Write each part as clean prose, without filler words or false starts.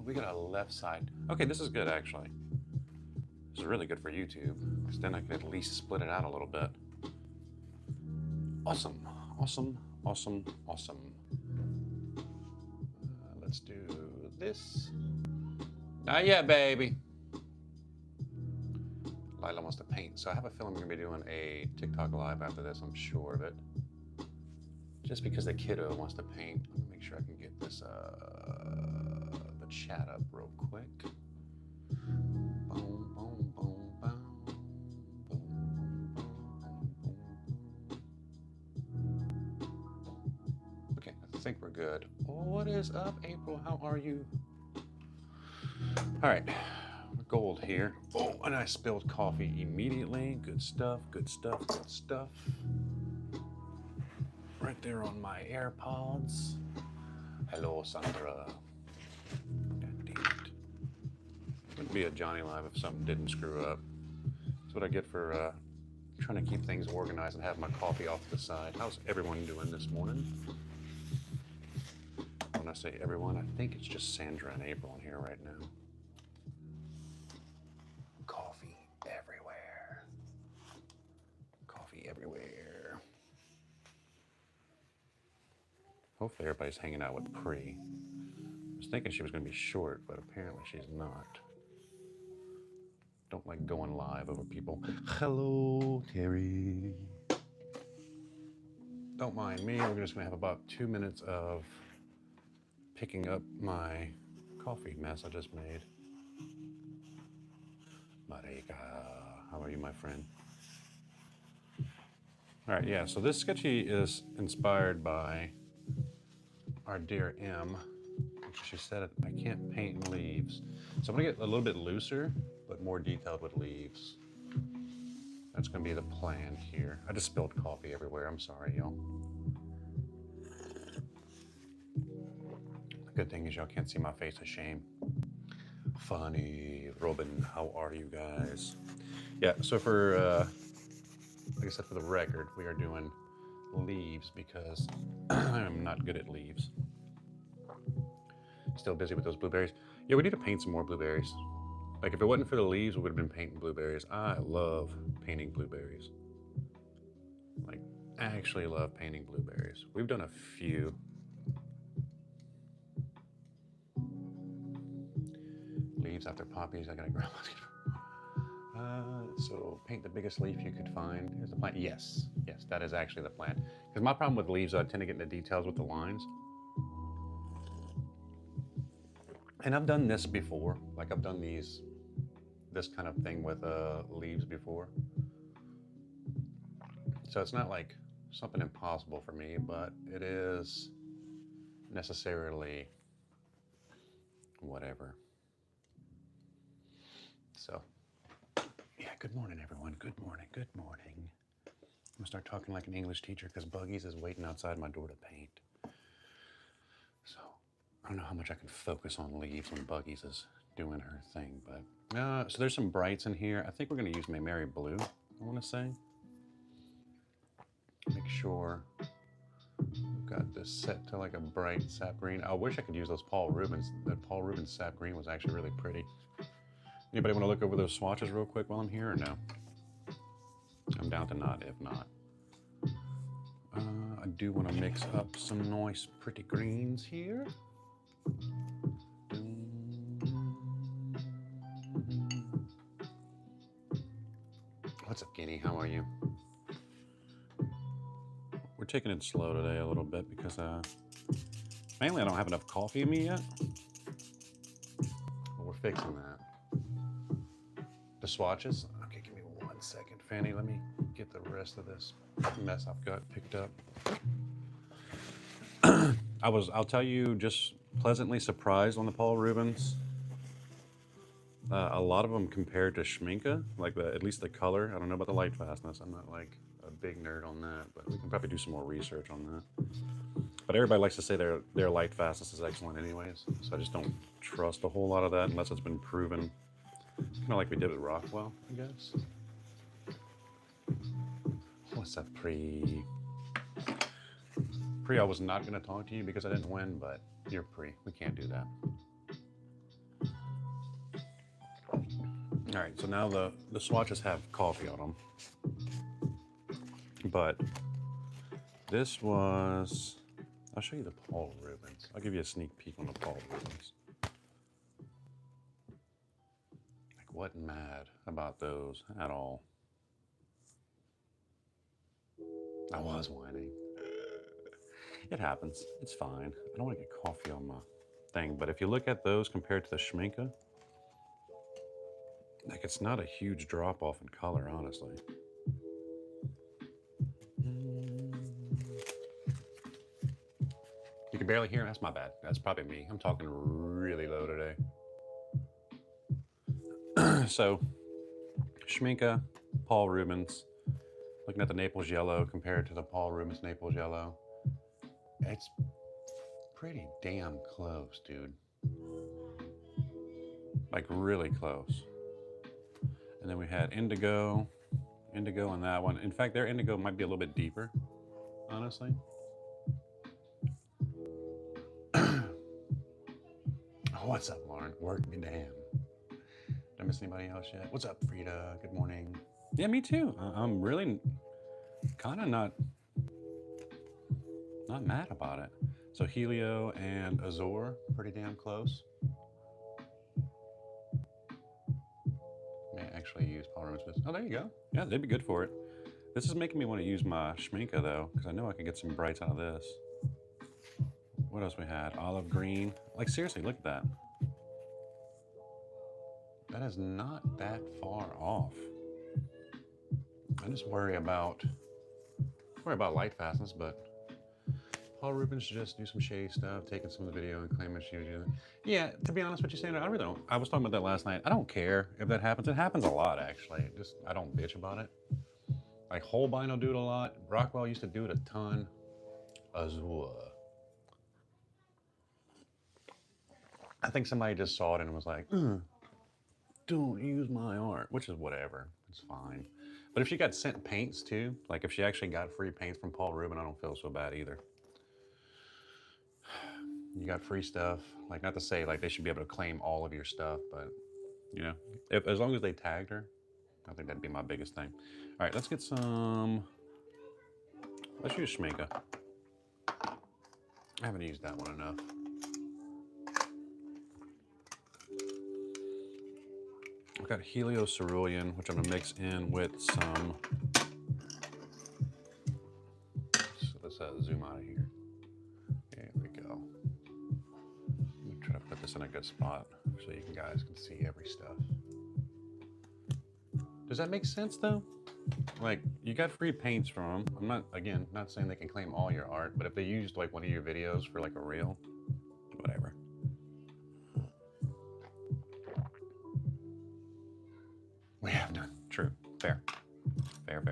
we got a left side. Okay, this is good actually. This is really good for YouTube, because then I can at least split it out a little bit. Awesome, awesome, awesome, awesome. Let's do this. Not yet, baby. Lila wants to paint, so I have a feeling we're gonna be doing a TikTok live after this, I'm sure of it. Just because the kiddo wants to paint. Let me make sure I can get this, the chat up real quick. Boom, boom, boom, boom, boom, boom. Okay, I think we're good. What is up, April? How are you? All right, gold here. Oh, and I spilled coffee immediately. Good stuff, good stuff, good stuff. Right there on my AirPods. Hello, Sandra. God damn it. Wouldn't be a Johnny Live if something didn't screw up. That's what I get for trying to keep things organized and have my coffee off to the side. How's everyone doing this morning? When I say everyone, I think it's just Sandra and April in here right now. Coffee everywhere. Coffee everywhere. Hopefully everybody's hanging out with Pri. I was thinking she was going to be short, but apparently she's not. Don't like going live over people. Hello, Terry. Don't mind me. We're just going to have about 2 minutes of picking up my coffee mess I just made. Marika, how are you, my friend? All right, yeah, so this sketchy is inspired by our dear M. She said I can't paint leaves. So I'm gonna get a little bit looser, but more detailed with leaves. That's gonna be the plan here. I just spilled coffee everywhere, I'm sorry, y'all. The good thing is y'all can't see my face of shame. Funny. Robin, how are you guys? Yeah, so for, like I said, for the record, we are doing leaves because I'm not good at leaves. Still busy with those blueberries. Yeah, we need to paint some more blueberries. Like if it wasn't for the leaves, we would have been painting blueberries. I love painting blueberries. Like, I actually love painting blueberries. We've done a few. Leaves after poppies, I gotta grab so paint the biggest leaf you could find. Here's the plan. Yes, yes, that is actually the plan. Because my problem with leaves, I tend to get into details with the lines. And I've done this before. Like I've done this kind of thing with leaves before. So it's not like something impossible for me, but it is necessarily whatever. So, yeah, good morning, everyone. Good morning, good morning. I'm gonna start talking like an English teacher because Buggies is waiting outside my door to paint. So, I don't know how much I can focus on leaves when Buggies is doing her thing, but, so there's some brights in here. I think we're gonna use Mayberry Blue, I wanna say. Make sure we've got this set to like a bright sap green. I wish I could use those Paul Rubens. That Paul Rubens sap green was actually really pretty. Anybody want to look over those swatches real quick while I'm here or no? I'm down to not, if not. I do want to mix up some nice pretty greens here. What's up, Guinea? How are you? We're taking it slow today a little bit because mainly I don't have enough coffee in me yet. But we're fixing that. The swatches? Okay, give me 1 second. Fanny, let me get the rest of this mess I've got picked up. I'll tell you, just pleasantly surprised on the Paul Rubens. A lot of them compared to Schminke, like at least the color. I don't know about the light fastness. I'm not like a big nerd on that, but we can probably do some more research on that. But everybody likes to say their light fastness is excellent anyways, so I just don't trust a whole lot of that unless it's been proven. Kind of like we did with Rockwell, I guess. What's up, Pri? Pri, I was not going to talk to you because I didn't win, but you're Pri. We can't do that. All right, so now the swatches have coffee on them, but this was, I'll show you the Paul Rubens. I'll give you a sneak peek on the Paul Rubens. Like, wasn't mad about those at all. I was whining. It happens. It's fine. I don't want to get coffee on my thing, but if you look at those compared to the Schminke, like, it's not a huge drop off in color, honestly. You can barely hear. That's my bad. That's probably me. I'm talking really low today. So, Schminke, Paul Rubens. Looking at the Naples Yellow compared to the Paul Rubens Naples Yellow, it's pretty damn close, dude. Like, really close. And then we had Indigo on that one. In fact, their Indigo might be a little bit deeper, honestly. What's up, Lauren? Work me damn. Did I miss anybody else yet? What's up, Frida? Good morning. Yeah, me too. I'm really kind of not mad about it. So Helio and Azure, pretty damn close. May actually use Paul Rubens. Oh, there you go. Yeah, they'd be good for it. This is making me want to use my Schminke though, because I know I can get some brights out of this. What else we had? Olive green. Like, seriously, look at that. That is not that far off. I just worry about light fastness, but Paul Rubens just do some shady stuff, taking some of the video and claiming she was using it. Yeah, to be honest with you, Sandra, I really don't. I was talking about that last night. I don't care if that happens. It happens a lot, actually. I don't bitch about it. Like, Holbein will do it a lot. Rockwell used to do it a ton. Azure. I think somebody just saw it and was like, don't use my art, which is whatever. It's fine. But if she got sent paints too, like if she actually got free paints from Paul Rubens, I don't feel so bad either. You got free stuff. Like, not to say like they should be able to claim all of your stuff, but you know, as long as they tagged her, I think that'd be my biggest thing. All right, let's get some, let's use Schminke. I haven't used that one enough. I've got Helio Cerulean, which I'm gonna mix in with some, so let's zoom out of here. There we go. Let me try to put this in a good spot so you guys can see every stuff. Does that make sense though? Like, you got free paints from them. I'm not, again, not saying they can claim all your art, but if they used like one of your videos for like a reel, whatever. We have none. True. Fair. Fair.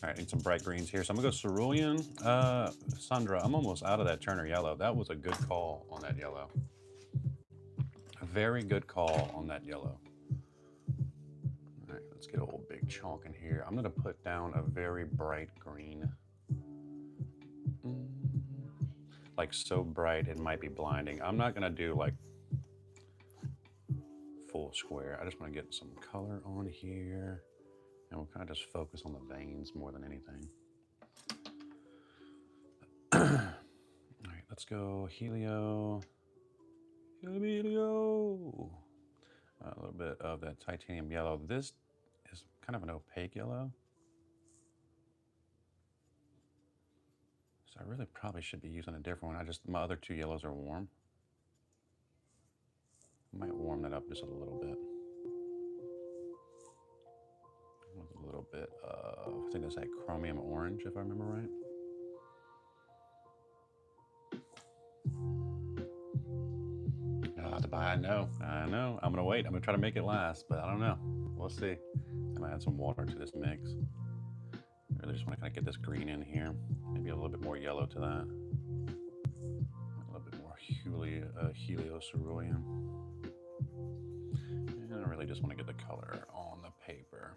All right, need some bright greens here. So I'm gonna go Cerulean. Sandra, I'm almost out of that Turner yellow. That was a good call on that yellow. A very good call on that yellow. All right, let's get a whole big chunk in here. I'm gonna put down a very bright green. Like, so bright it might be blinding. I'm not gonna do like full square. I just want to get some color on here, and we'll kind of just focus on the veins more than anything. All right, let's go Helio. Helio. A little bit of that titanium yellow. This is kind of an opaque yellow, so I really probably should be using a different one. My other two yellows are warm. I might warm that up just a little bit. With a little bit of, I think that's that chromium orange, if I remember right. I'll have to buy. I know. I'm gonna wait. I'm gonna try to make it last, but I don't know. We'll see. I might add some water to this mix. I really just want to kind of get this green in here. Maybe a little bit more yellow to that. A little bit more Helio Cerulean. And I really just want to get the color on the paper.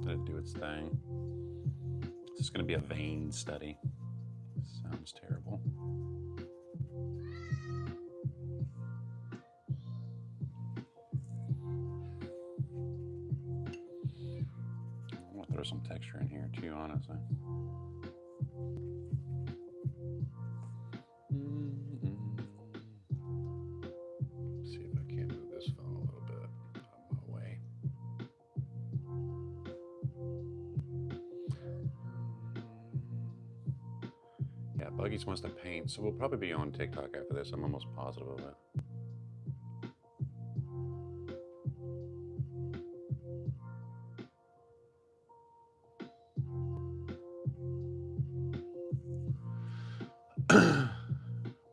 Let it do its thing. This is going to be a vein study. Sounds terrible. throw some texture in here too, honestly. See if I can move this phone a little bit out of my way. Yeah, Buggies wants to paint, so we'll probably be on TikTok after this. I'm almost positive of it.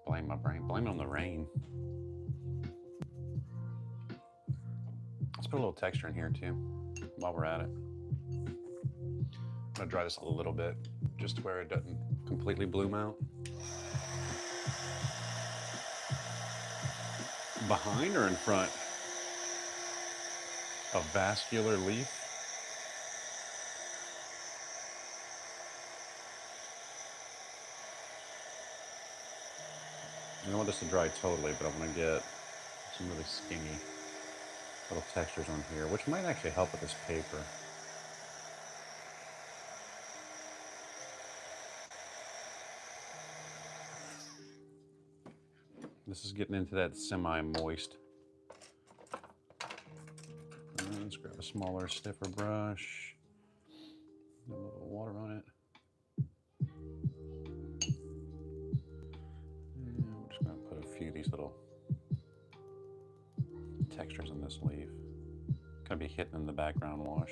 Blame my brain. Blame it on the rain. Let's put a little texture in here too, while we're at it. I'm gonna dry this a little bit, just where it doesn't completely bloom out. Behind or in front? A vascular leaf? I don't want this to dry totally, but I want to get some really skinny little textures on here, which might actually help with this paper. This is getting into that semi-moist. Let's grab a smaller, stiffer brush. A little water on it. And we're just going to put a few of these little textures in this leaf. Going to be hitting in the background wash.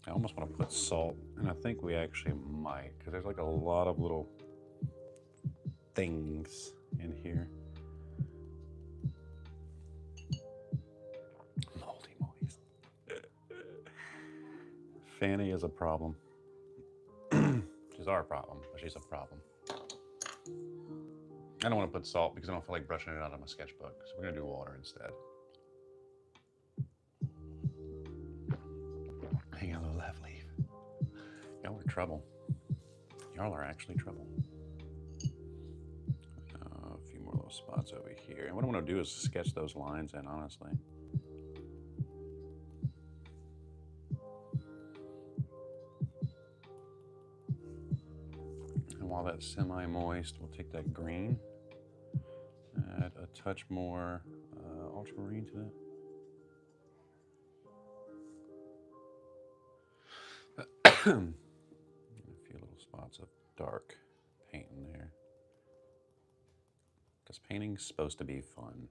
I almost want to put salt, and I think we actually might, because there's like a lot of little things in here. Moldy moist. Fanny is a problem. She's our problem, but she's a problem. I don't want to put salt because I don't feel like brushing it out of my sketchbook, so we're going to do water instead. Hang on to the left leaf. Y'all are trouble. Y'all are actually trouble. A few more little spots over here. And what I want to do is sketch those lines in, honestly. And while that's semi-moist, we'll take that green, add a touch more ultramarine to it. A few little spots of dark paint in there. Because painting's supposed to be fun.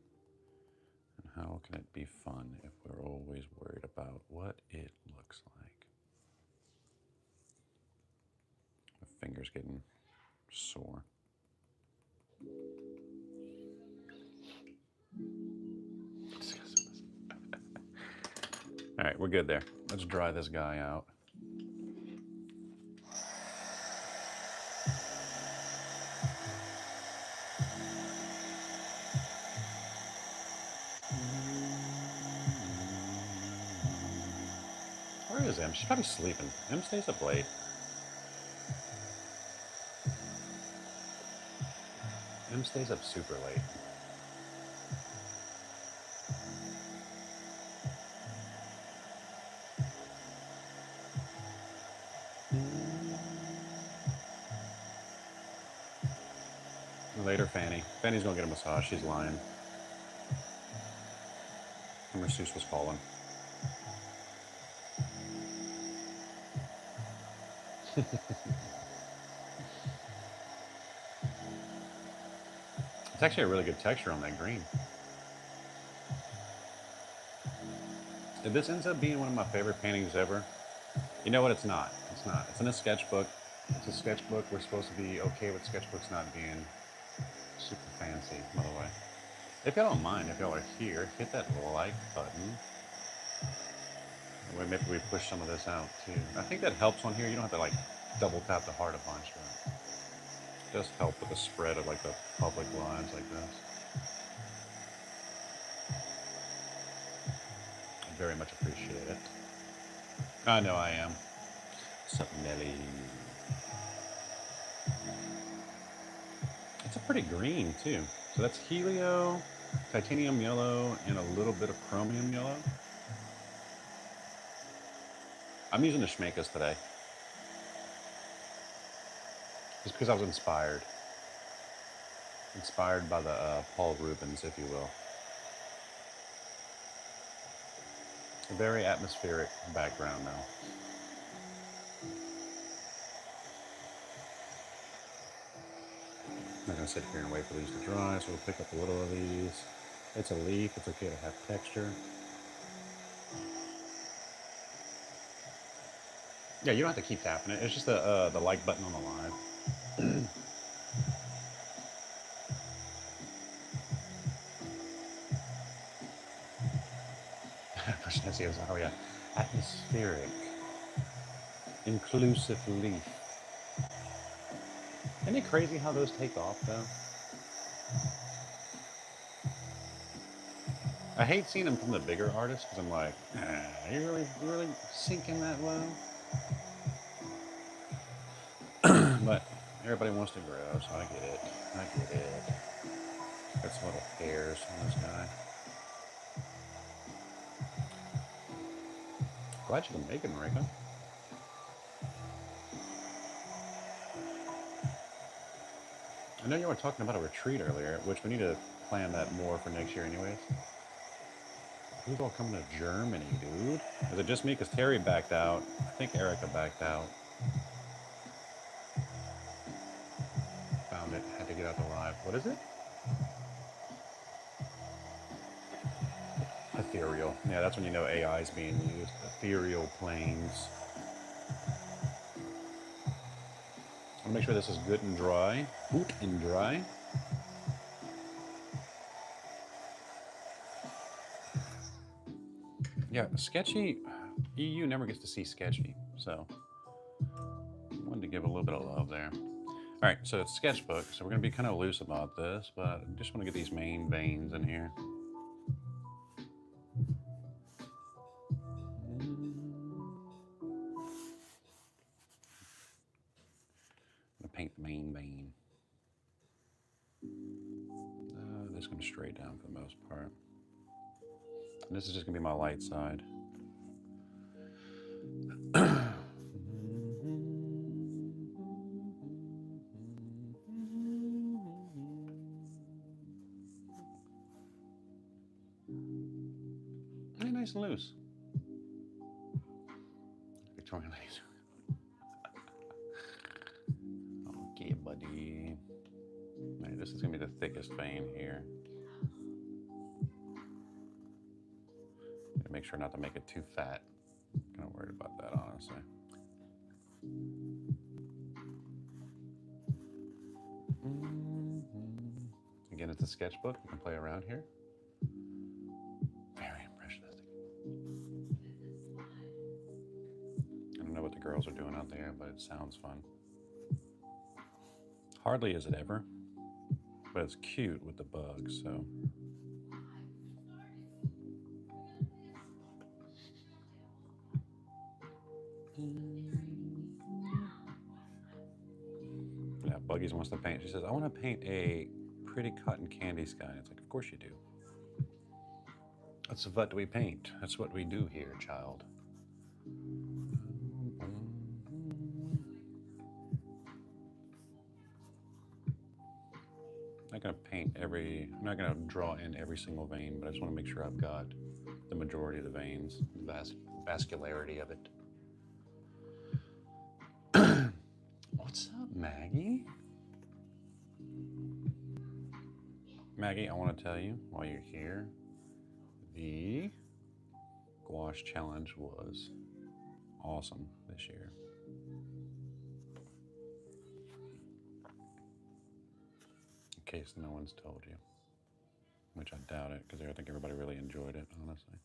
And how can it be fun if we're always worried about what it looks like? My finger's getting sore. All right, we're good there. Let's dry this guy out. Where is Em? She's probably sleeping. Em stays up late. Em stays up super late. Later, Fanny. Fanny's gonna get a massage. She's lying. Her masseuse was calling. It's actually a really good texture on that green. If this ends up being one of my favorite paintings ever, you know what? It's not. It's not. It's in a sketchbook. It's a sketchbook. We're supposed to be okay with sketchbooks not being super fancy, by the way. If y'all don't mind, if y'all are here, hit that like button. That way maybe we push some of this out too. I think that helps on here. You don't have to like double tap the heart a bunch, but it does help with the spread of like the public lines like this. I very much appreciate it. I know I am. What's up, Nelly? It's a pretty green too. So that's helio, titanium yellow, and a little bit of chromium yellow. I'm using the Schmakas today. Just because I was inspired. Inspired by the Paul Rubens, if you will. A very atmospheric background now. I'm not going to sit here and wait for these to dry, so we'll pick up a little of these. It's a leaf, it's okay to have texture. Yeah, you don't have to keep tapping it. It's just the like button on the live. Oh yeah, atmospheric, inclusive leaf. Isn't it crazy how those take off though? I hate seeing them from the bigger artists because I'm like, you really sinking that low? But everybody wants to grow, so I get it. I get it. Got some little hairs on this guy. Glad you can make it, Marika. I know you were talking about a retreat earlier, which we need to plan that more for next year anyways. Who's all coming to Germany, dude? Is it just me? Because Terry backed out. I think Erica backed out. Found it. Had to get out the live. What is it? Ethereal. Yeah, that's when you know AI is being used. Ethereal planes. I'll make sure this is good and dry. Good and dry. Yeah, sketchy. EU never gets to see sketchy, so wanted to give a little bit of love there. All right, so it's sketchbook, so we're gonna be kind of loose about this, but I just want to get these main veins in here. I'm gonna paint the main vein. This comes straight down for the most part. And this is just gonna be my light side. Hey, nice and loose. Victorian ladies. Okay, buddy. All right, this is gonna be the thickest vein here. Make sure not to make it too fat. Kind of worried about that, honestly. Again, it's a sketchbook. You can play around here. Very impressionistic. I don't know what the girls are doing out there, but it sounds fun. Hardly is it ever, but it's cute with the bugs, so. Yeah, Buggies wants to paint. She says, I want to paint a pretty cotton candy sky. It's like, of course you do. That's what we paint. That's what we do here, child. I'm not gonna paint I'm not gonna draw in every single vein, but I just want to make sure I've got the majority of the veins, the vascularity of it. What's up, Maggie? Maggie, I want to tell you while you're here, the gouache challenge was awesome this year. In case no one's told you, which I doubt it, because I think everybody really enjoyed it, honestly.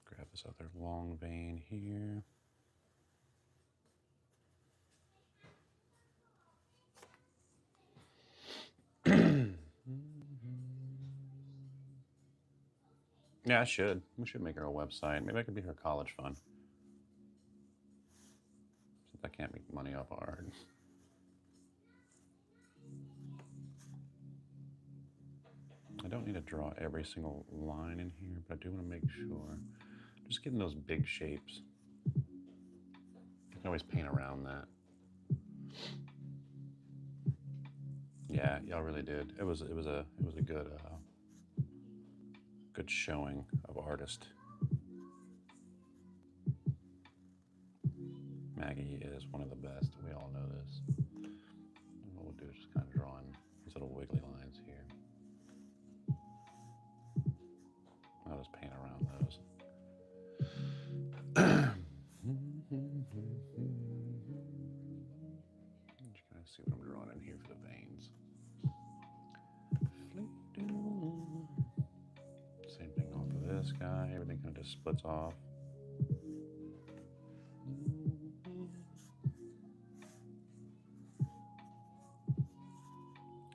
Grab this other long vein here. Yeah, I should. We should make her a website. Maybe I could be her college fund. Since I can't make money off art. I don't need to draw every single line in here, but I do want to make sure. Just getting those big shapes. You can always paint around that. Yeah, y'all really did. It was a good showing of artist. Maggie is one of the best. We all know this. And what we'll do is just kind of draw in these little wiggly lines here. I'll just paint around those. Just kind of see what I'm drawing in here for the veins. Same thing off of this guy. Everything kind of just splits off.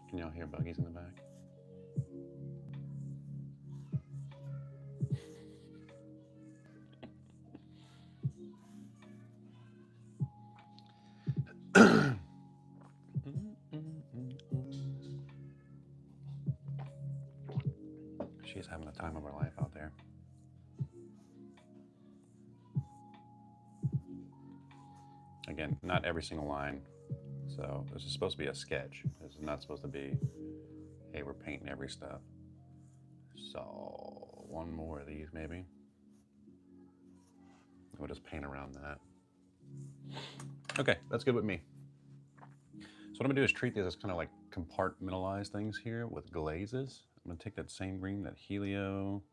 Can y'all hear buggies in the back? She's having the time of her life out there. Again, not every single line. So this is supposed to be a sketch. This is not supposed to be, hey, we're painting every stuff. So one more of these maybe. We'll just paint around that. Okay, that's good with me. So what I'm gonna do is treat these as kind of like compartmentalized things here with glazes. I'm gonna take that same green, that helio,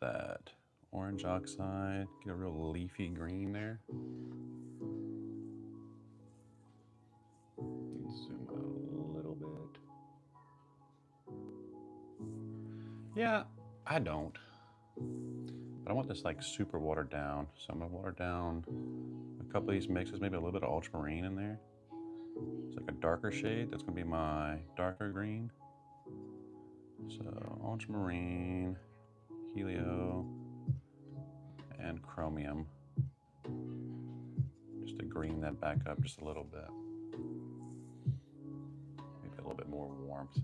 that orange oxide, get a real leafy green there. Zoom out a little bit. Yeah, I don't. But I want this like super watered down. So I'm gonna water down a couple of these mixes, maybe a little bit of ultramarine in there. It's like a darker shade. That's gonna be my darker green. So ultramarine, helio, and chromium. Just to green that back up just a little bit. Maybe a little bit more warmth.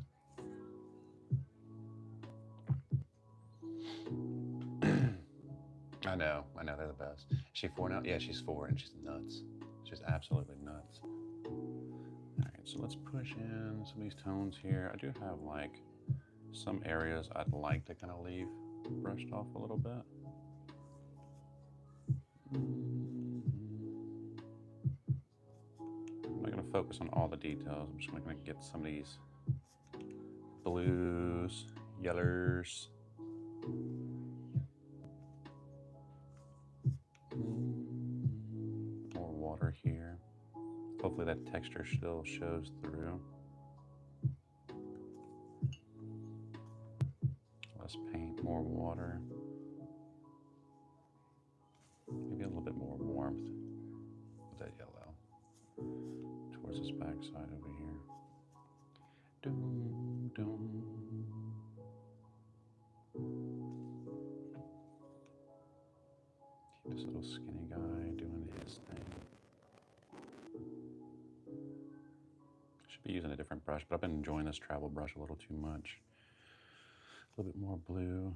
I know, they're the best. Is she 4 now? Yeah, she's 4 and she's nuts. She's absolutely nuts. All right, so let's push in some of these tones here. I do have like some areas I'd like to kind of leave brushed off a little bit. I'm not gonna focus on all the details. I'm just gonna get some of these blues, yellows. More water here. Hopefully that texture still shows through. Less paint, more water. Maybe a little bit more warmth with that yellow towards this back side over here. Doom, doom. Keep this little skinny guy doing his thing. Should be using a different brush, but I've been enjoying this travel brush a little too much. A little bit more blue.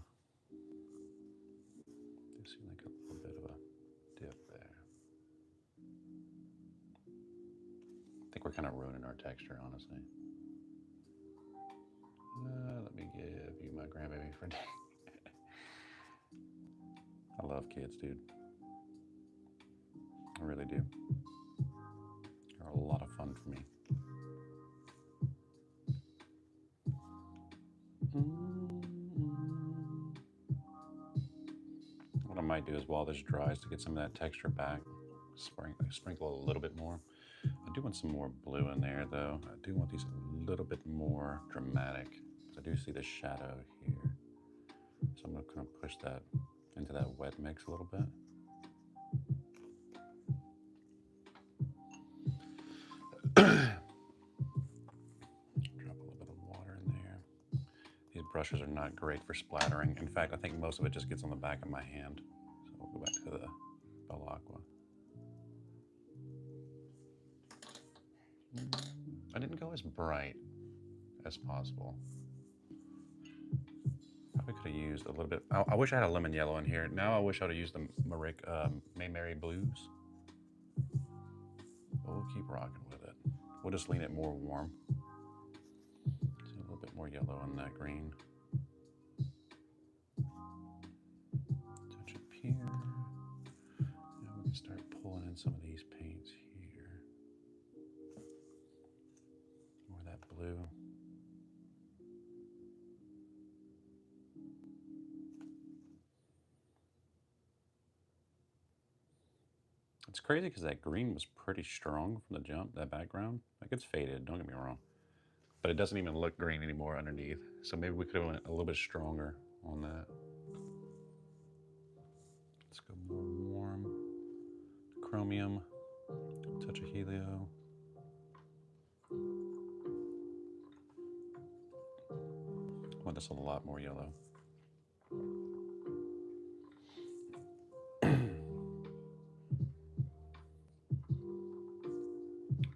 Do seem like a little bit of a dip there. I think we're kind of ruining our texture, honestly. Let me give you my grandbaby for a day. I love kids, dude. I really do. They're a lot of fun for me. What I might do is while this dries to get some of that texture back, sprinkle a little bit more. I do want some more blue in there though. I do want these a little bit more dramatic. I do see the shadow here. So I'm gonna kind of push that into that wet mix a little bit. Drop a little bit of water in there. These brushes are not great for splattering. In fact, I think most of it just gets on the back of my hand. So we'll go back to the Bell Aqua. I didn't go as bright as possible. Probably could have used a little bit. I wish I had a lemon yellow in here. Now I wish I would have used the Mayberry Blues. But we'll keep rocking with it. We'll just lean it more warm. See a little bit more yellow in that green. Touch up here. Now we can start pulling in some of these paints here. More of that blue. It's crazy because that green was pretty strong from the jump, that background. Like it's faded, don't get me wrong. But it doesn't even look green anymore underneath. So maybe we could have went a little bit stronger on that. Let's go more warm. Chromium, touch of helio. I want this a lot more yellow.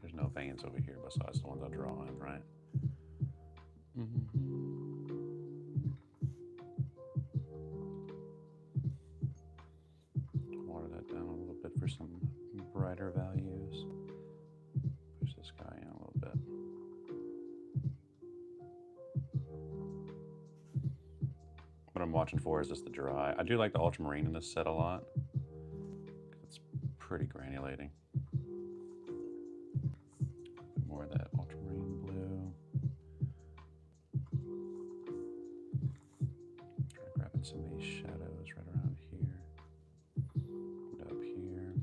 There's no veins over here besides the ones I draw in, right? Water that down a little bit for some brighter values. Push this guy in a little bit. What I'm watching for is just the dry. I do like the ultramarine in this set a lot. It's pretty granulating. More of that ultramarine blue. Try grabbing some of these shadows right around here. And up here.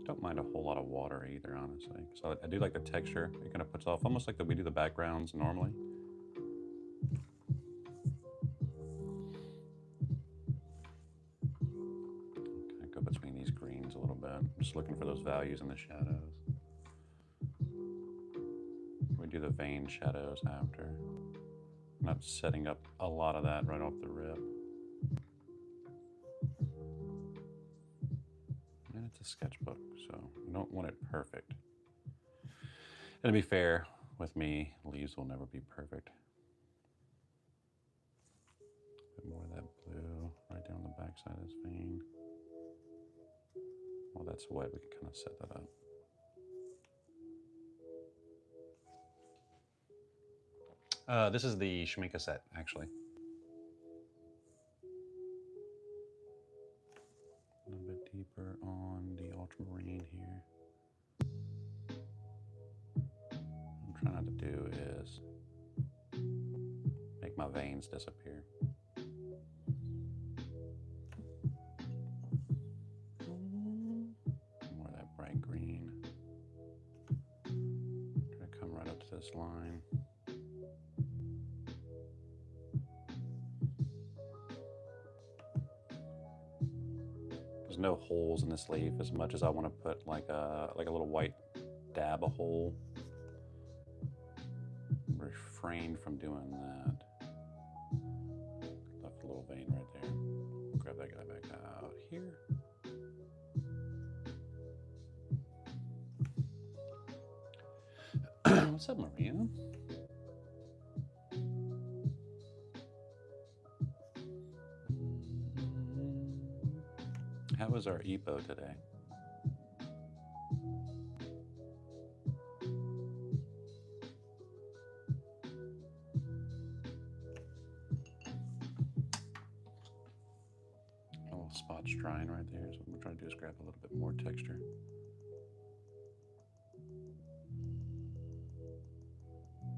Don't mind a whole lot of water either, honestly. So I do like the texture. It kind of puts off almost like we do the backgrounds normally. Kind of go between these greens a little bit. I'm just looking for those values in the shadows. We do the vein shadows after. I'm not setting up a lot of that right off the rip. And it's a sketchbook, so you don't want it perfect. And to be fair with me, leaves will never be perfect. A bit more of that blue right down the backside of this vein. While that's wet, we can kind of set that up. This is the Schminke set, actually. A little bit deeper on the ultramarine here. What I'm trying not to do is make my veins disappear. More of that bright green. Try to come right up to this line. There's no holes in this leaf as much as I want to put like a little white dab of hole. Refrained from doing that. Left a little vein right there. Grab that guy back out here. What's up, Maria? How was our EPO today? A little spot's drying right there, so what we're trying to do is grab a little bit more texture.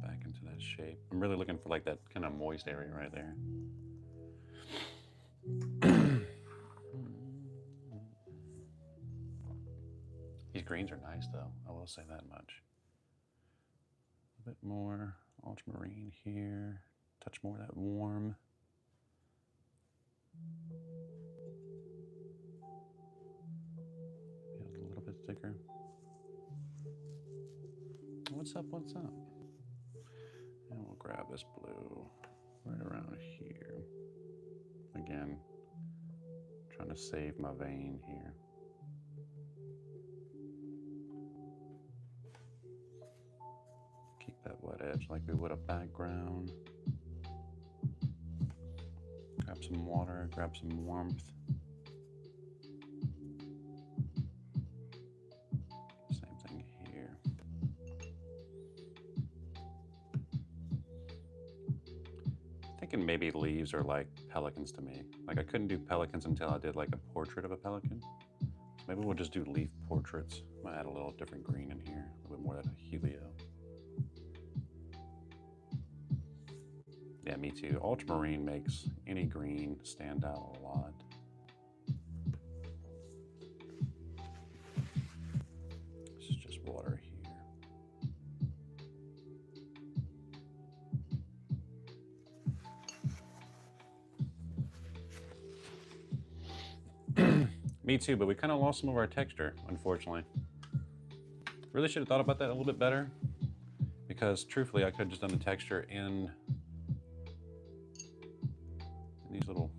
Back into that shape. I'm really looking for like that kind of moist area right there. These greens are nice though, I will say that much. A bit more ultramarine here. Touch more of that warm. Get a little bit thicker. What's up, what's up? And we'll grab this blue right around here. Again, trying to save my vein here. that wet edge like we would a background. Grab some water, grab some warmth. Same thing here. Thinking maybe leaves are like pelicans to me. Like I couldn't do pelicans until I did like a portrait of a pelican. So maybe we'll just do leaf portraits. Might add a little different green in here, a little bit more of that helio. Yeah, me too. Ultramarine makes any green stand out a lot. This is just water here. Me too, but we kind of lost some of our texture, unfortunately. Really should have thought about that a little bit better, because truthfully, I could have just done the texture in these little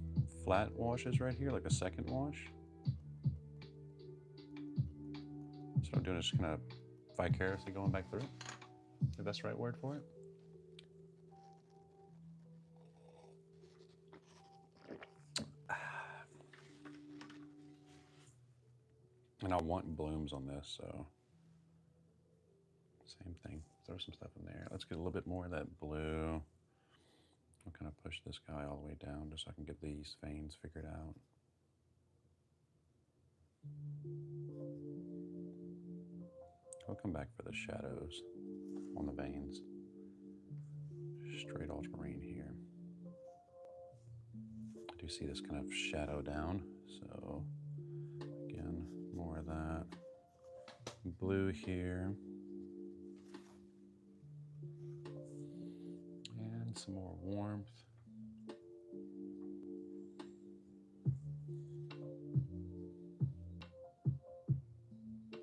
flat washes right here, like a second wash. So what I'm doing is just kind of vicariously going back through it. If that's the right word for it. And I want blooms on this, so same thing. Throw some stuff in there. Let's get a little bit more of that blue. I'll kind of push this guy all the way down just so I can get these veins figured out. We'll come back for the shadows on the veins. Straight ultramarine here. I do see this kind of shadow down, so again, more of that. Blue here. And some more warmth.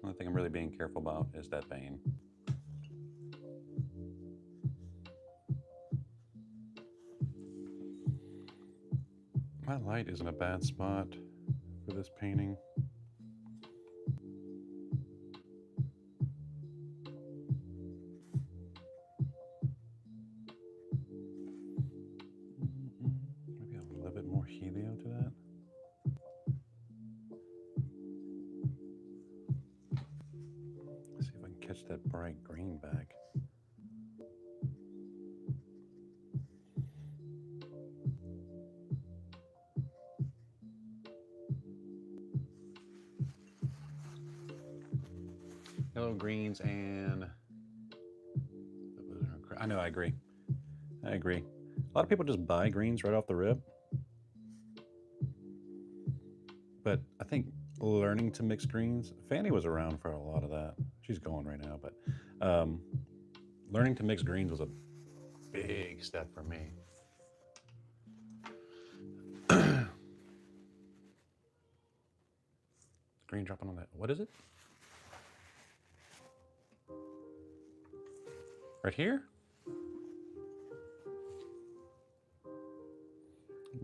One thing I'm really being careful about is that vein. My light is in a bad spot for this painting. Maybe a little bit more helio to that. Let's see if I can catch that bright green back. Yellow, greens, and I know, I agree. I agree. A lot of people just buy greens right off the rip. But I think learning to mix greens, Fanny was around for a lot of that. She's gone right now, but learning to mix greens was a big step for me. Green dropping on that. What is it? Right here?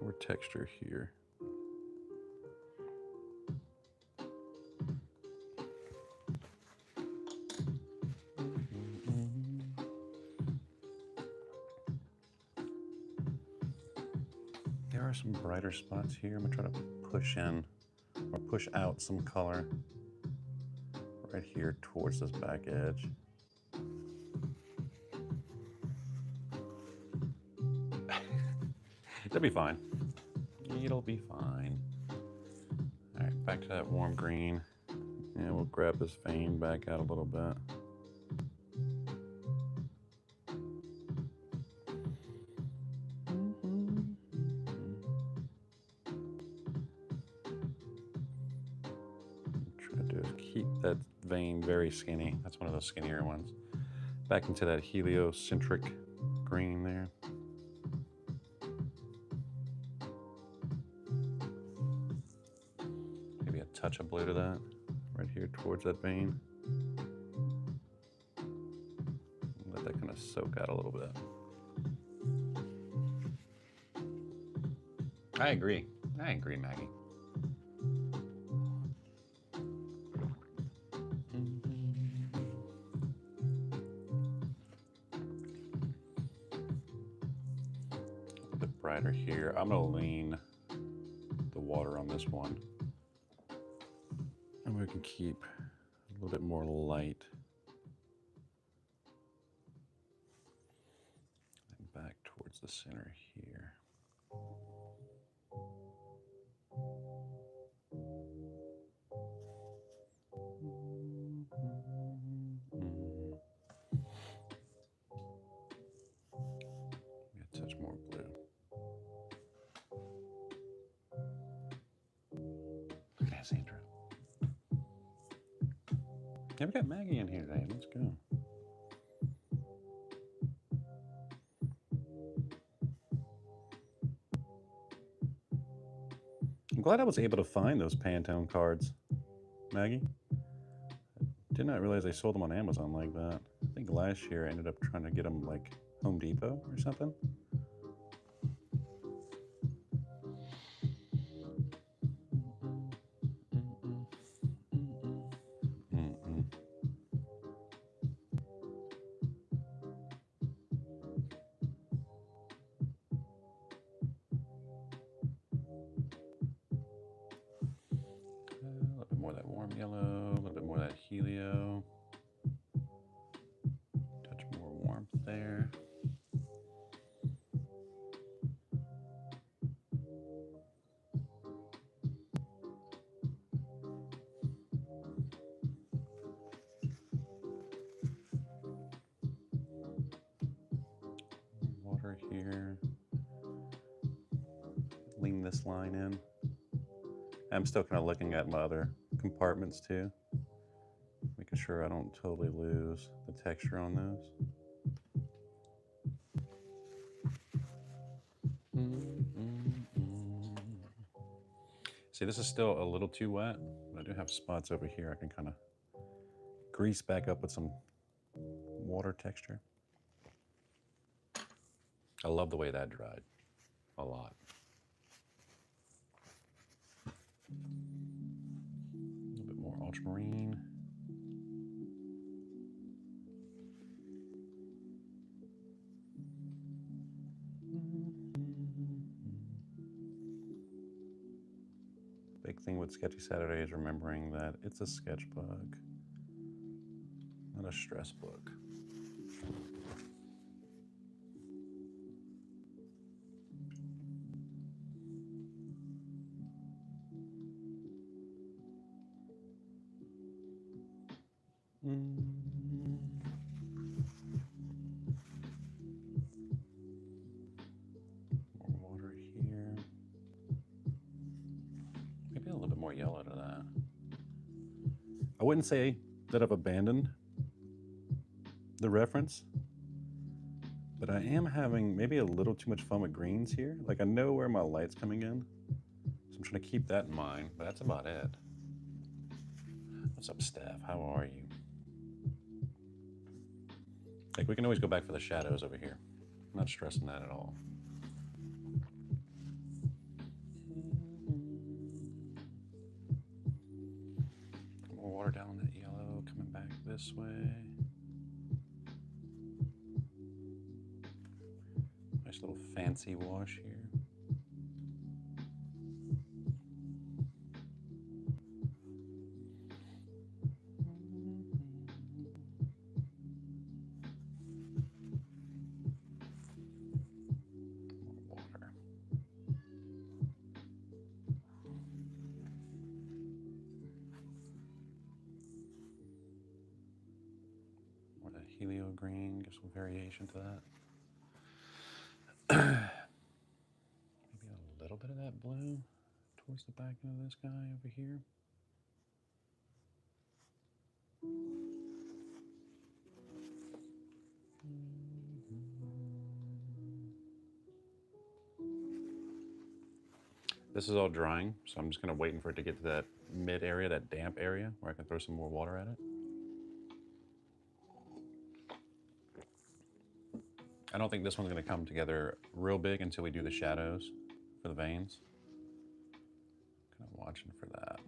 More texture here. There are some brighter spots here. I'm gonna try to push in or push out some color right here towards this back edge. It'll be fine. It'll be fine. All right, back to that warm green. And we'll grab this vein back out a little bit. Try to keep that vein very skinny. That's one of those skinnier ones. Back into that heliocentric green there. Maybe a touch of blue to that, right here towards that vein. Let that kind of soak out a little bit. I agree, Maggie. brighter here. I'm gonna lean the water on this one. And we can keep a little bit more light. And back towards the center here. A touch more blue. Look at that, Sandra. Yeah, we got Maggie in here today. Let's go. I'm glad I was able to find those Pantone cards, Maggie. Did not realize they sold them on Amazon like that. I think last year I ended up trying to get them like Home Depot or something. A little bit more of that warm yellow, a little bit more of that helio. Touch more warmth there. Water here. Lean this line in. I'm still kind of looking at my other compartments too, making sure I don't totally lose the texture on those. See, this is still a little too wet, but I do have spots over here I can kind of grease back up with some water texture. I love the way that dried, a lot. A little bit more ultramarine. Big thing with Sketchy Saturday is remembering that it's a sketchbook, not a stress book. More water here. Maybe a little bit more yellow to that. I wouldn't say that I've abandoned the reference, but I am having maybe a little too much fun with greens here. Like I know where my light's coming in, so I'm trying to keep that in mind, but that's about it. What's up, Steph? How are you? Like we can always go back for the shadows over here. I'm not stressing that at all. More water down on that yellow, coming back this way. Nice little fancy wash here. Helio green, give some variation to that. Maybe a little bit of that blue towards the back end of this guy over here. This is all drying, so I'm just kind of waiting for it to get to that mid area, that damp area, where I can throw some more water at it. I don't think this one's going to come together real big until we do the shadows for the veins. Kind of watching for that.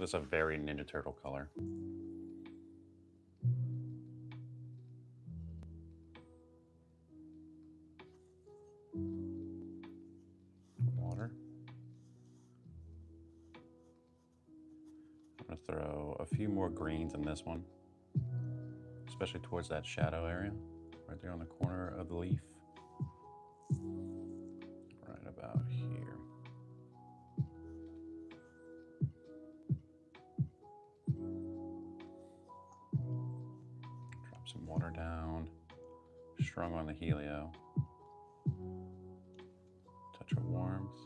This is a very Ninja Turtle color. Water. I'm gonna throw a few more greens in this one, especially towards that shadow area, right there on the corner of the leaf. Right about here. Drop some water down, strung on the helio. Touch of warmth,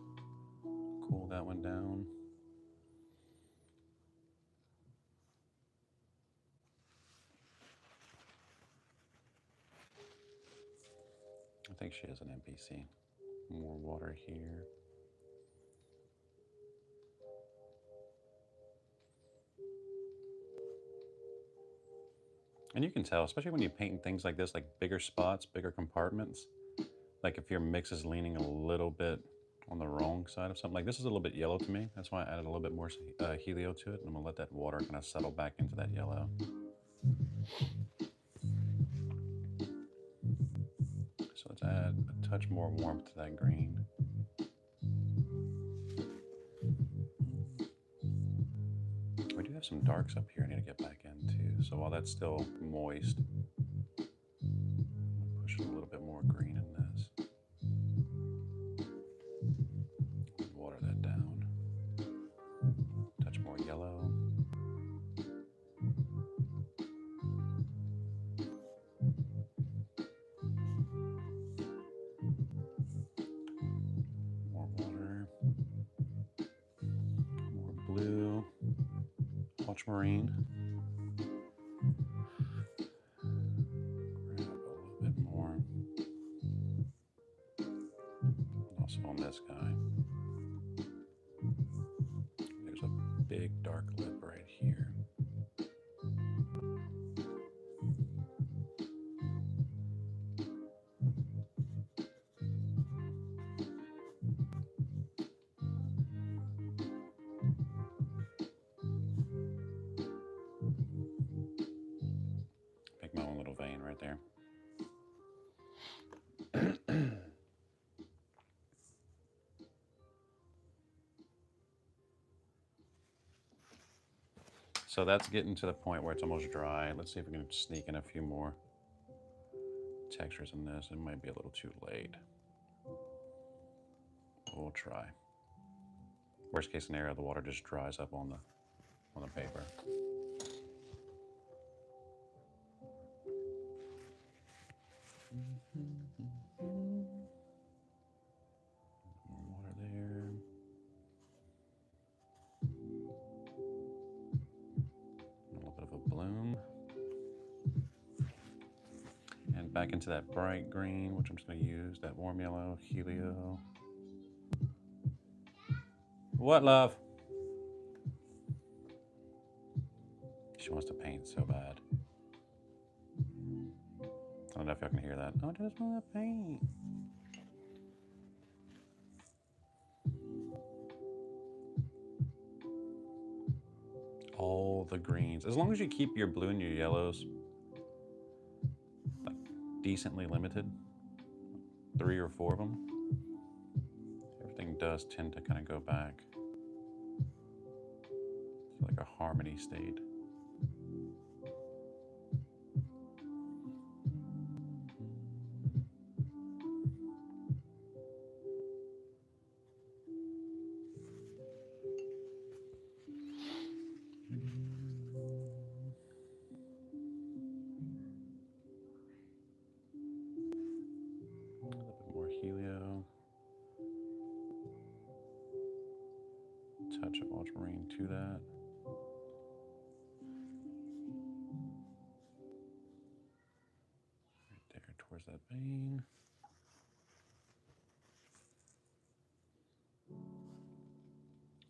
cool that one down. I think she is an NPC. More water here. And you can tell, especially when you paint things like this, like bigger spots, bigger compartments, like if your mix is leaning a little bit on the wrong side of something. Like this is a little bit yellow to me. That's why I added a little bit more helio to it. And I'm gonna let that water kind of settle back into that yellow. So let's add a touch more warmth to that green. We do have some darks up here I need to get back into. So while that's still moist, push a little bit more green in this. Water that down. Touch more yellow. More water. More blue. Ultramarine. Grab a little bit more. Also on this guy. There's a big dark lip right here. Make my own little vein right there. So that's getting to the point where it's almost dry. Let's see if we can sneak in a few more textures in this. It might be a little too late. We'll try. Worst case scenario, the water just dries up on the paper. More water there. A little bit of a bloom. And back into that bright green, which I'm just going to use, that warm yellow, helio. What, love? She wants to paint so bad. I don't know if y'all can hear that. Oh, I just want to paint. All the greens. As long as you keep your blue and your yellows like decently limited, 3 or 4 of them, everything does tend to kind of go back to like a harmony state. Touch of ultramarine to that. Right there towards that vein.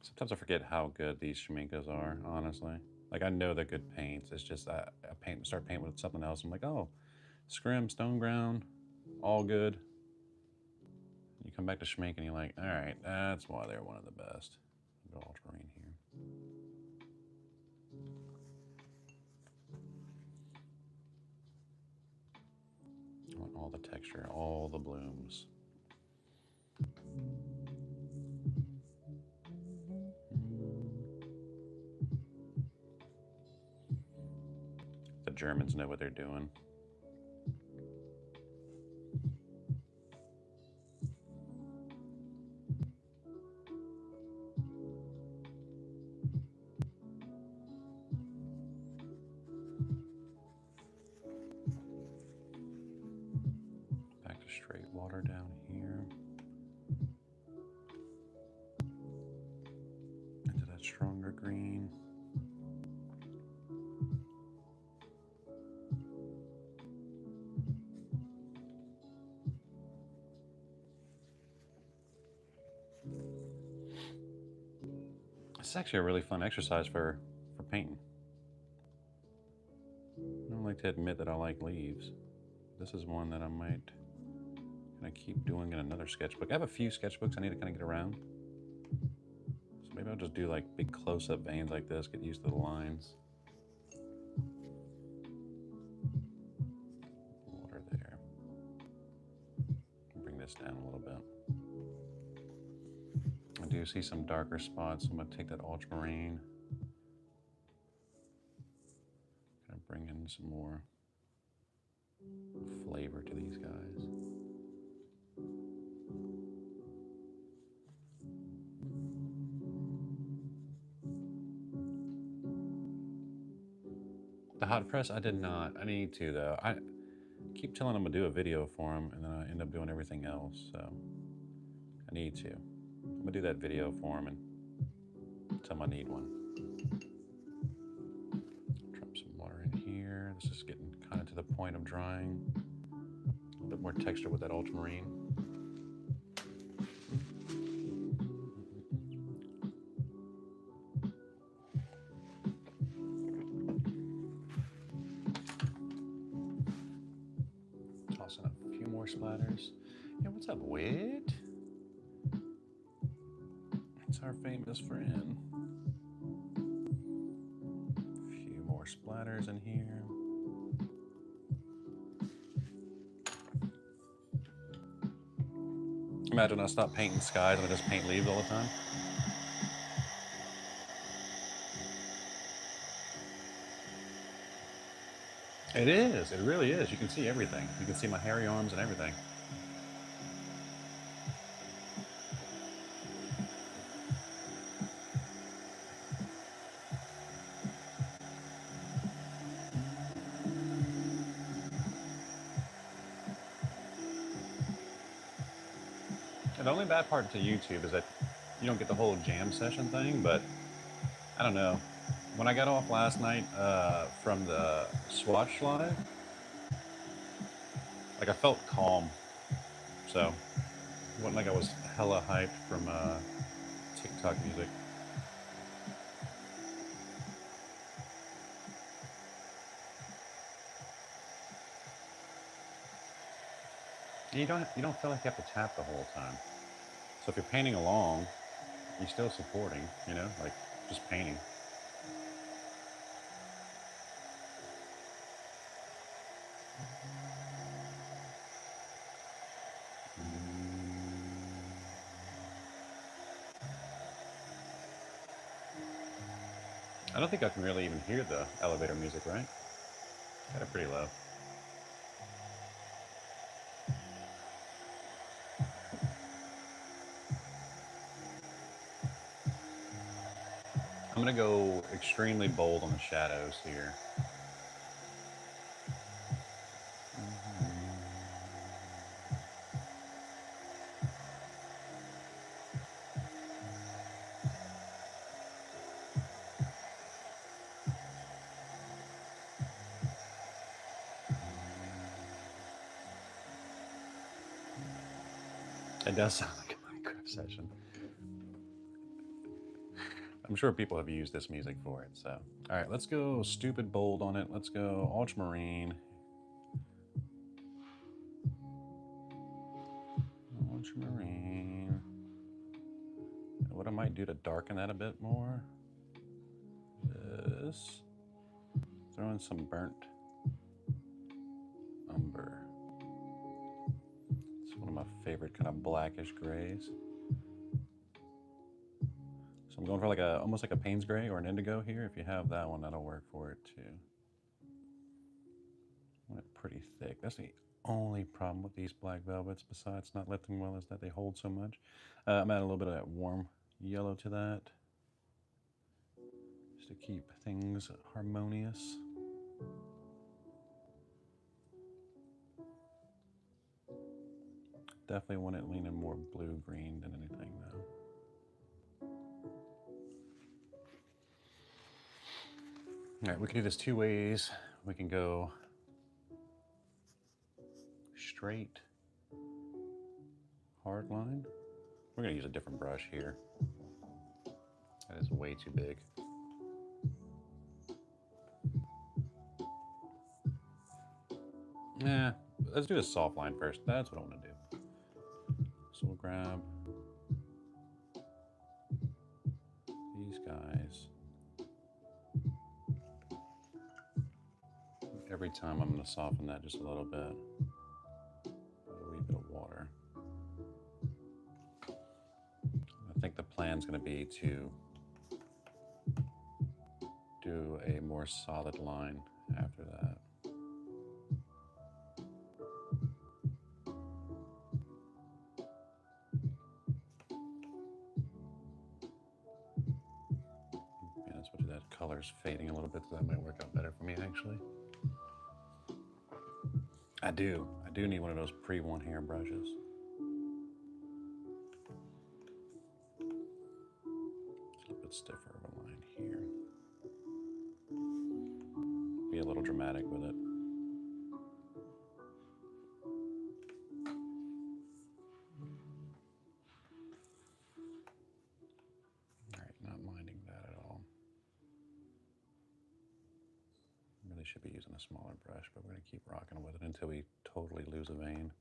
Sometimes I forget how good these Schmincas are, honestly. Like I know they're good paints. It's just I start painting with something else. I'm like, oh, Scrim, Stone Ground, all good. You come back to Schmink and you're like, all right, that's why they're one of the best. Go ultramarine here. all the texture, all the blooms. The Germans know what they're doing. Back to straight water down here. Into that stronger green. It's actually a really fun exercise for painting. I don't like to admit that I like leaves. This is one that I might kind of keep doing in another sketchbook. I have a few sketchbooks I need to kind of get around. So maybe I'll just do like big close-up veins like this, get used to the lines. Water there. Bring this down a little bit. I do see some darker spots, so I'm going to take that ultramarine. Kind of bring in some more flavor to these guys. The hot press, I did not. I need to though. I keep telling them to do a video for them, and then I end up doing everything else. So I need to. I'm gonna do that video for them and tell them I need one. Drop some water in here. This is getting kind of to the point of drying. A little bit more texture with that ultramarine. Tossing up a few more splatters. Yeah, what's up, Wit? It's our famous friend. A few more splatters in here. Imagine I stop painting skies and I just paint leaves all the time. It is, it really is. You can see everything. You can see my hairy arms and everything. And the only bad part to YouTube is that you don't get the whole jam session thing, but I don't know. When I got off last night from the Swatch Live, like I felt calm. So it wasn't like I was hella hyped from TikTok music. You don't feel like you have to tap the whole time. So if you're painting along, you're still supporting, you know, like just painting. I don't think I can really even hear the elevator music, right? Got it pretty low. I'm gonna go extremely bold on the shadows here. It does sound like a Minecraft session. I'm sure people have used this music for it, so. All right, let's go stupid bold on it. Let's go ultramarine. Ultramarine. And what I might do to darken that a bit more is throw in some burnt umber. one of my favorite kind of blackish grays. So I'm going for like almost like a Payne's gray or an indigo here. If you have that one, that'll work for it too. I want it pretty thick. That's the only problem with these black velvets, besides not lifting well, is that they hold so much. I'm adding a little bit of that warm yellow to that, just to keep things harmonious. Definitely want it leaning more blue-green than anything though. All right, we can do this two ways. We can go straight, hard line. We're gonna use a different brush here. That is way too big. Yeah, let's do a soft line first. That's what I want to do. So we'll grab these guys. Every time I'm going to soften that just a little bit. A wee bit of water. I think the plan's going to be to do a more solid line after that. Yeah, that's what that color's fading a little bit, so that might work out better for me actually. I do need one of those pre-one hair brushes. It's a little bit stiffer of a line here. Be a little dramatic with it. All right, not minding that at all. Really should be using a smaller brush, but we're going to keep rocking with it until we totally lose a vein.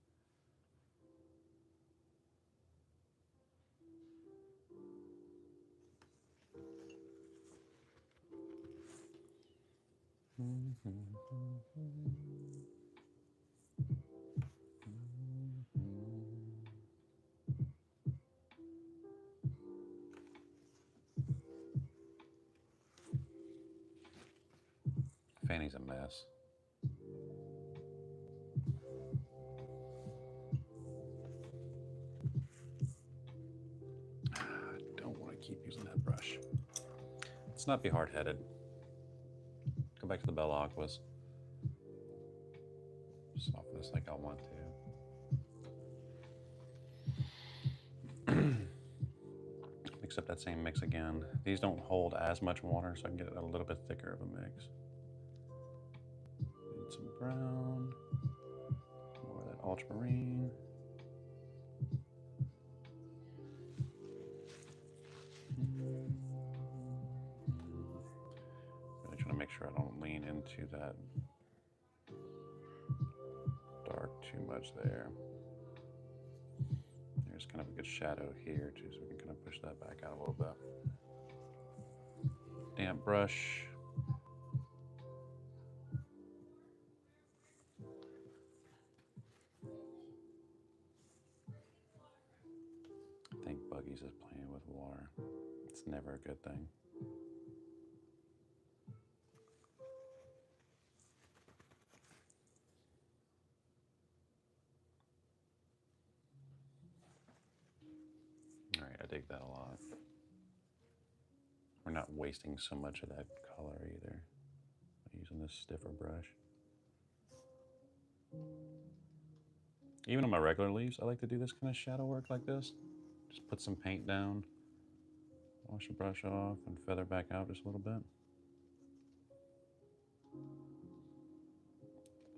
Fanny's a mess. I don't want to keep using that brush. Let's not be hard-headed. Go back to the Bella Aquas. Soften this like I want to. Mix up that same mix again. These don't hold as much water, so I can get a little bit thicker of a mix. Need some brown, more of that ultramarine. Really trying to make sure I don't lean into that dark too much there. There's kind of a good shadow here too, so we can kind of push that back out a little bit. Damp brush. I think Buggies is playing with water. It's never a good thing. All right, I dig that a lot. We're not wasting so much of that color either by using this stiffer brush. Even on my regular leaves, I like to do this kind of shadow work like this. Just put some paint down, wash the brush off, and feather back out just a little bit.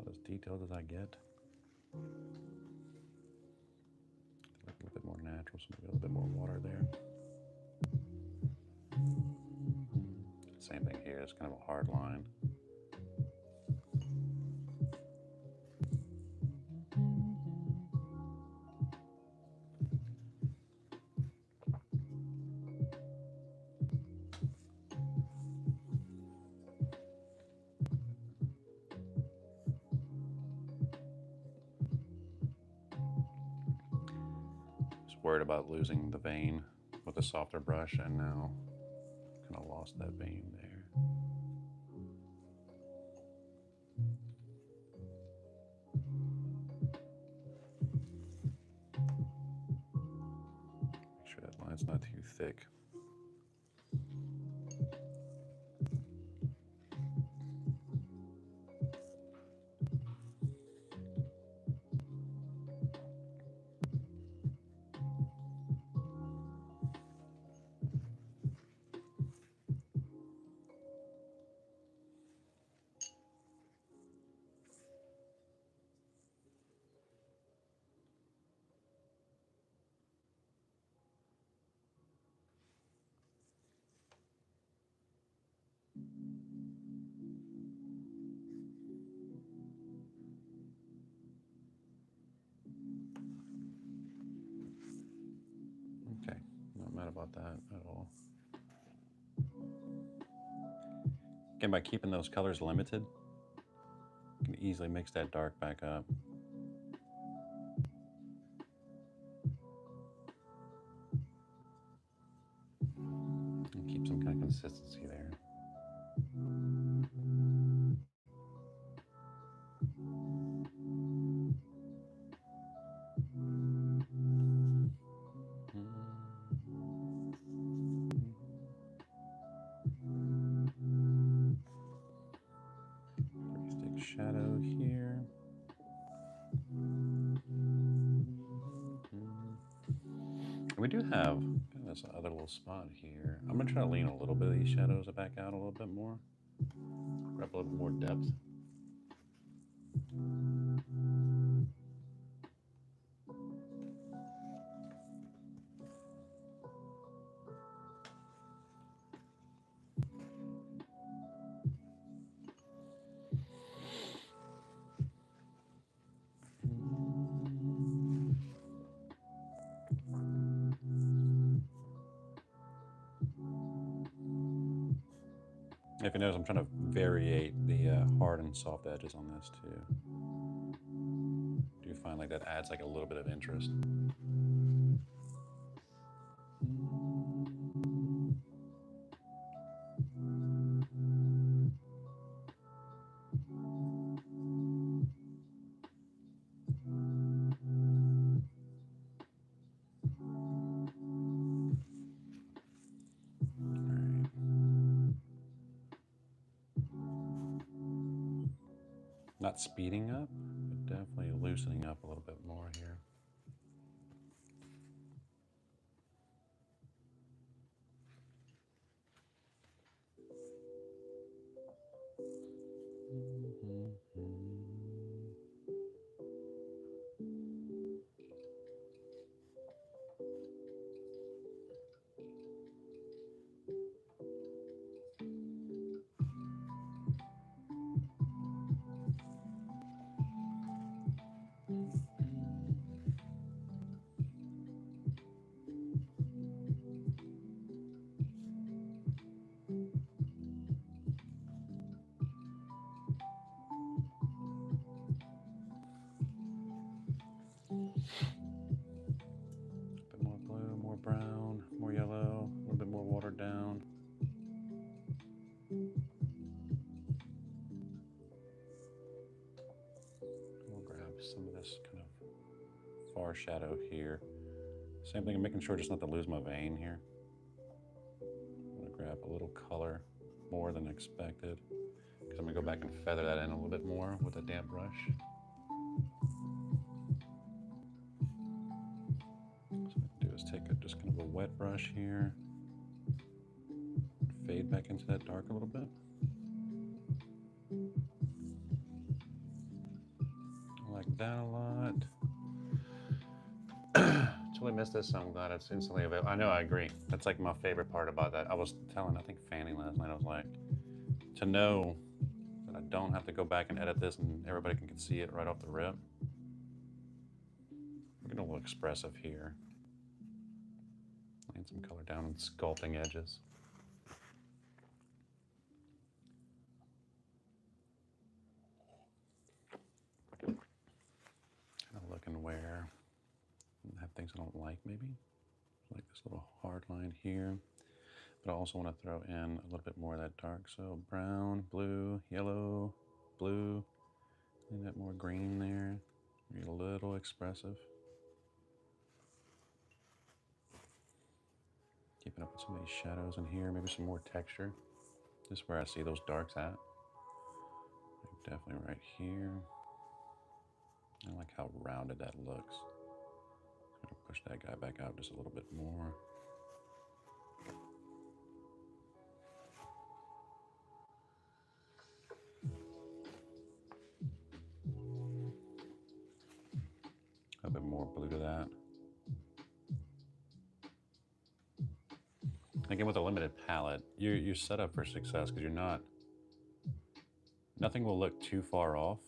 About as detailed as I get. A little bit more natural, so maybe a little bit more water there. Same thing here, it's kind of a hard line. worried about losing the vein with a softer brush, and now kind of lost that vein there. Make sure that line's not too thick. Okay, not mad about that at all. Again, by keeping those colors limited, you can easily mix that dark back up. And keep some kind of consistency there. Pretty thick shadow here. We do have this other little spot here. I'm gonna try to lean a little bit of these shadows back out a little bit more. Grab a little bit more depth. If you notice, I'm trying to variate the hard and soft edges on this too. Do you find like that adds like a little bit of interest? Not speeding up, but definitely loosening up a little bit more here. A bit more blue, more brown, more yellow, a little bit more watered down. We'll grab some of this kind of far shadow here. Same thing, I'm making sure just not to lose my vein here. I'm gonna grab a little color more than expected, because I'm gonna go back and feather that in a little bit more with a damp brush. So what I can do is take just kind of a wet brush here, fade back into that dark a little bit. I like that a lot. Totally missed this, so I'm glad it's instantly available. I know, I agree. That's like my favorite part about that. I was telling, I think Fanny last night, I was like, to know that I don't have to go back and edit this and everybody can see it right off the rip. We're getting a little expressive here. Laying some color down and sculpting edges. Kind of looking where I have things I don't like maybe. Like this little hard line here. But I also want to throw in a little bit more of that dark. So brown, blue, yellow, blue. A little bit more green there. Be a little expressive. Keeping up with some of these shadows in here. Maybe some more texture. Just where I see those darks at. Definitely right here. I like how rounded that looks. I'm gonna push that guy back out just a little bit more. A bit more blue to that. Again, with a limited palette, you're set up for success because nothing will look too far off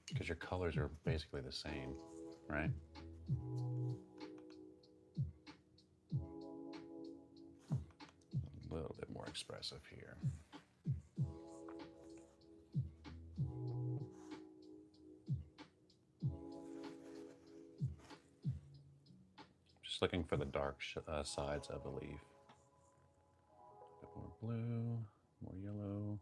because your colors are basically the same, right? A little bit more expressive here. Just looking for the dark sides of the leaf. A bit more blue, more yellow.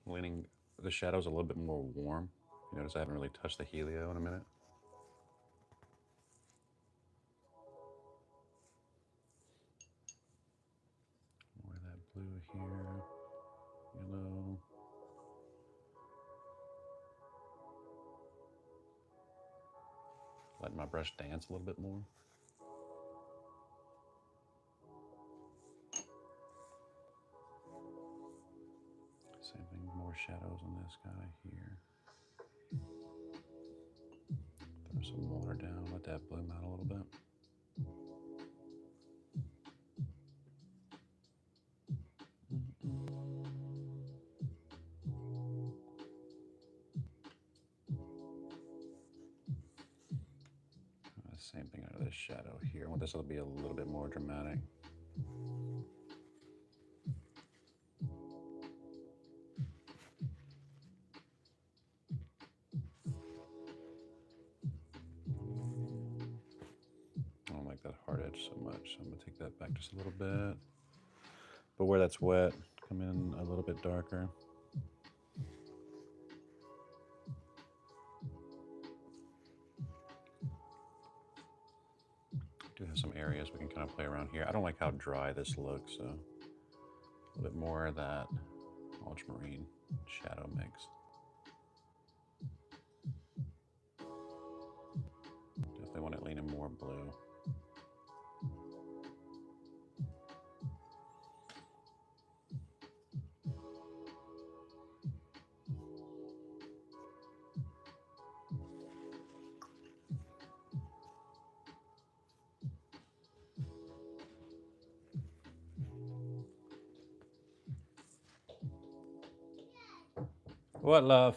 Leaning the shadows a little bit more warm. You notice I haven't really touched the helio in a minute. More of that blue here, yellow. Letting my brush dance a little bit more. Same thing, more shadows on this guy here. Throw some water down, let that bloom out a little bit. Same thing under this shadow here. I want this to be a little bit more dramatic. I don't like that hard edge so much, so I'm gonna take that back just a little bit. But where that's wet, come in a little bit darker. Do have some areas we can kind of play around here. I don't like how dry this looks, so a little bit more of that ultramarine shadow mix. Definitely want it leaning more blue. What, love?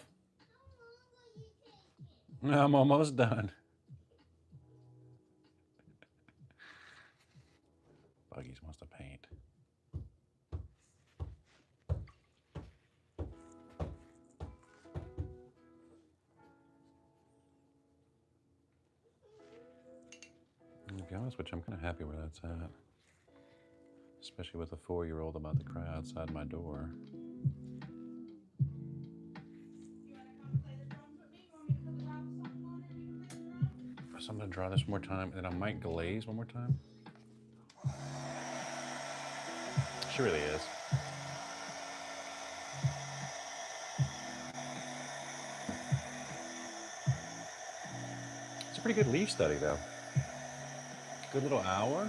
I'm almost done. Buggies wants to paint. To be honest with you, I'm kind of happy where that's at. Especially with a 4-year-old about to cry outside my door. So I'm gonna draw this one more time, and then I might glaze one more time. She really is. It's a pretty good leaf study, though. Good little hour.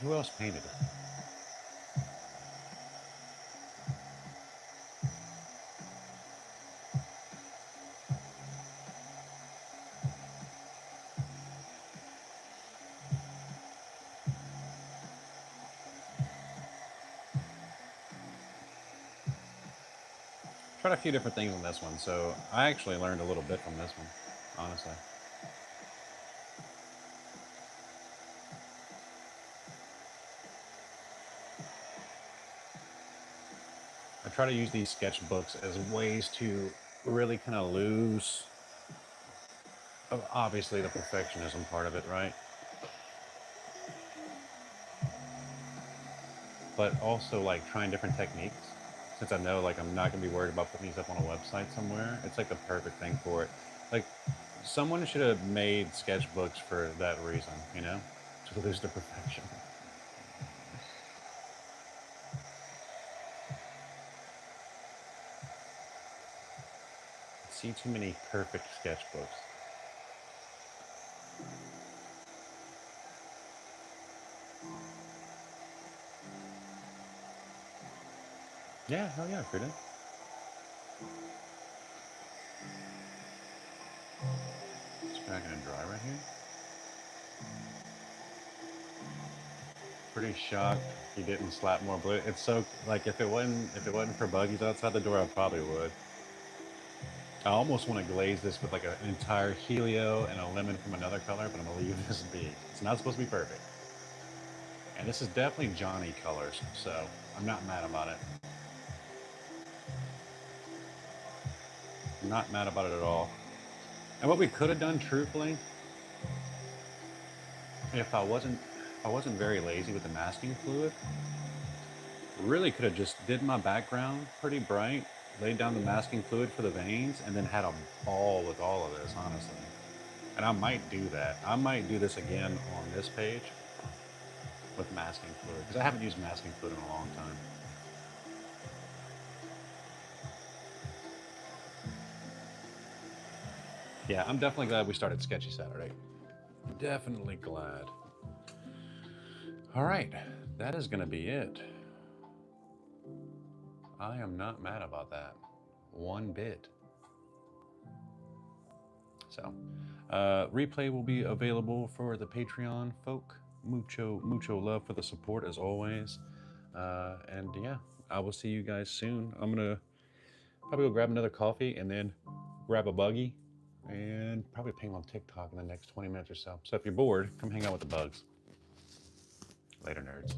Who else painted it? Tried a few different things on this one, so I actually learned a little bit from this one, honestly. I try to use these sketchbooks as ways to really kind of lose, obviously, the perfectionism part of it, right? But also like trying different techniques. Since I know like I'm not gonna be worried about putting these up on a website somewhere, it's like the perfect thing for it. Like someone should have made sketchbooks for that reason, you know, to lose the perfection. See too many perfect sketchbooks. Yeah, hell yeah, Frida. It's not gonna dry right here. Pretty shocked he didn't slap more blue. It's so like if it wasn't for buggies outside the door, I probably would. I almost want to glaze this with like an entire helio and a lemon from another color, but I'm gonna leave this be. It's not supposed to be perfect. And this is definitely Johnny colors, so I'm not mad about it. I'm not mad about it at all. And what we could have done, truthfully, if I wasn't very lazy with the masking fluid, really could have just did my background pretty bright, laid down the masking fluid for the veins, and then had a ball with all of this, honestly. And I might do that. I might do this again on this page with masking fluid, because I haven't used masking fluid in a long time. Yeah, I'm definitely glad we started Sketchy Saturday. Definitely glad. All right, that is going to be it. I am not mad about that one bit. So, replay will be available for the Patreon folk. Mucho love for the support as always. And yeah, I will see you guys soon. I'm gonna probably go grab another coffee and then grab a buggy and probably ping on TikTok in the next 20 minutes or so. So if you're bored, come hang out with the bugs. Later, nerds.